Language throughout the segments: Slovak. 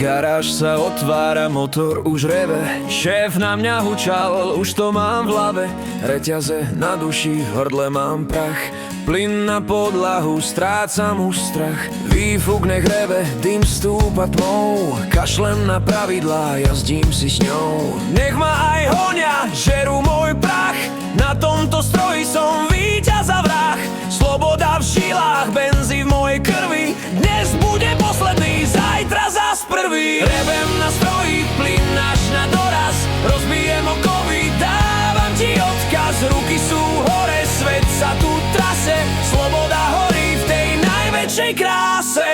Garáž sa otvára, motor už reve. Šéf na mňa hučal, už to mám v hlave. Reťaze na duši, v hrdle mám prach. Plyn na podlahu, strácam už strach. Výfuk nech reve, dym stúpa tmou. Kašlem na pravidlá, jazdím si s ňou. Nech ma aj honia, žerú môj prach. Na tomto stroji som víťaz a vrah. Sloboda v žilách, benzín v mojej krvi. Dnes bude posledný, zajtra zas prvý. Revem na stroji, plyn až na doraz. Rozbijem okovy, dávam ti odkaz. Ruky sú hore, svet sa tu trase. Sloboda horí v tej najväčšej kráse.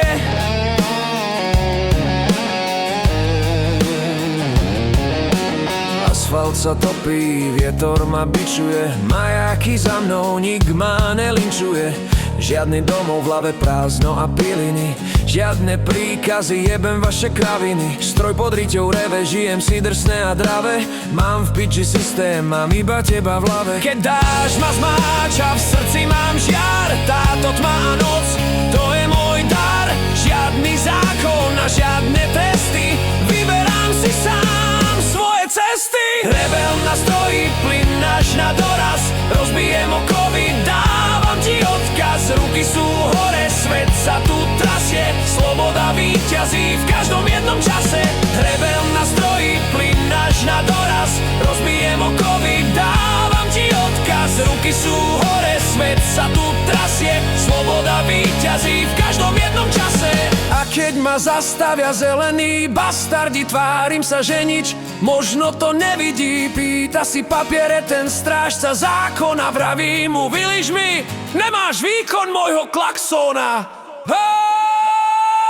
Asfalt sa topí, vietor ma bičuje. Majáky za mnou, nik ma nelinčuje. Žiadny domov v hlave, prázdno a piliny. Žiadne príkazy, jebem vaše kraviny. Stroj pod riťou reve, žijem si drsné a dravé. Mám v piči systém, mám iba teba v hlave. Keď dáš ma zmáča, v srdci mám žiar. Táto tma a noc, to je môj dar. Žiadny zákon a žiadne testy. Vyberám si sám svoje cesty. Rebel na stroji, plyn až na doraz. Rozbijem okovy, dávam ti odkaz. Ruky sú hore, svet sa tu trasie. Sloboda víťazí v každom jednom čase. Rebel na stroji, plyn až na doraz. Rozbijem okovy, dávam ti odkaz. Ruky sú hore, svet sa tu trasie. Sloboda víťazí v každom jednom čase. A keď ma zastavia zelení bastardi, tvárim sa, že nič možno to nevidí. Pýta si papiere ten strážca zákona. Vraví mu, vyliž mi, nemáš výkon môjho klaxona.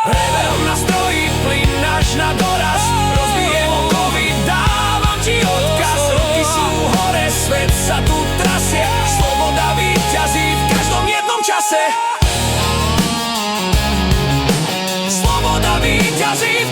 Rebel na stroji, plyn až na doraz. Rozbijem okovy, dávam ti odkaz. Ruky sú hore, svet sa tu trasie. Sloboda víťazí v každom jednom čase. Sloboda víťazí v